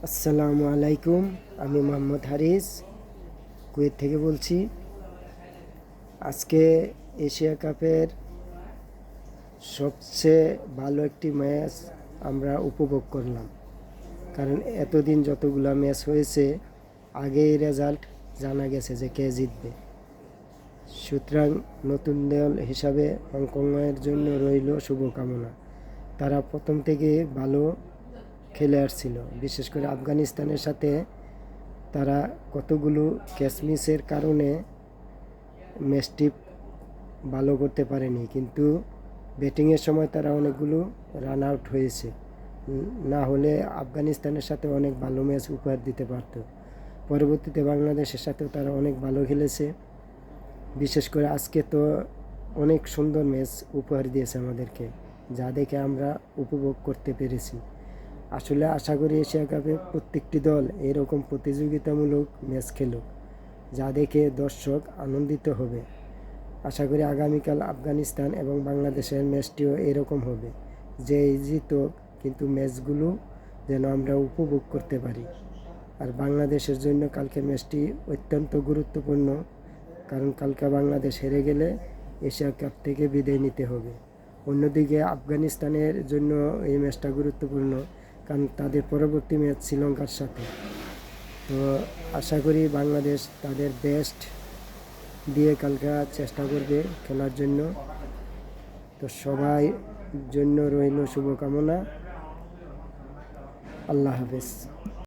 আসসালামু আলাইকুম। আমি মোহাম্মদ হারিস, কুয়েত থেকে বলছি। আজকে এশিয়া কাপের সবচেয়ে ভালো একটি ম্যাচ আমরা উপভোগ করলাম। কারণ এতদিন যতগুলা ম্যাচ হয়েছে, আগেই রেজাল্ট জানা গেছে যে কে জিতবে। সুতরাং নতুন দল হিসাবে হংকংয়ের জন্য রইল শুভকামনা। তারা প্রথম থেকে ভালো খেলে আসছিল, বিশেষ করে আফগানিস্তানের সাথে তারা কতগুলো ক্যাচ মিসের কারণে ম্যাচটি ভালো করতে পারেনি, কিন্তু ব্যাটিংয়ের সময় তারা অনেকগুলো রান আউট হয়েছে। না হলে আফগানিস্তানের সাথে অনেক ভালো ম্যাচ উপহার দিতে পারত। পরবর্তীতে বাংলাদেশের সাথেও তারা অনেক ভালো খেলেছে। বিশেষ করে আজকে তো অনেক সুন্দর ম্যাচ উপহার দিয়েছে আমাদেরকে, যা দেখে আমরা উপভোগ করতে পেরেছি। আসলে আশা করি এশিয়া কাপে প্রত্যেকটি দল এরকম প্রতিযোগিতামূলক ম্যাচ খেলুক, যা দেখে দর্শক আনন্দিত হবে। আশা করি আগামীকাল আফগানিস্তান এবং বাংলাদেশের ম্যাচটিও এরকম হবে, যে জিতুক, কিন্তু ম্যাচগুলো যেন আমরা উপভোগ করতে পারি। আর বাংলাদেশের জন্য কালকে ম্যাচটি অত্যন্ত গুরুত্বপূর্ণ, কারণ কালকে বাংলাদেশ হেরে গেলে এশিয়া কাপ থেকে বিদায় নিতে হবে। অন্যদিকে আফগানিস্তানের জন্য এই ম্যাচটা গুরুত্বপূর্ণ, কারণ তাদের পরবর্তী ম্যাচ শ্রীলঙ্কার সাথে। তো আশা করি বাংলাদেশ তাদের বেস্ট দিয়ে কালকে চেষ্টা করবে খেলার জন্য। তো সবাই জন্য রইল শুভকামনা। আল্লাহ হাফেজ।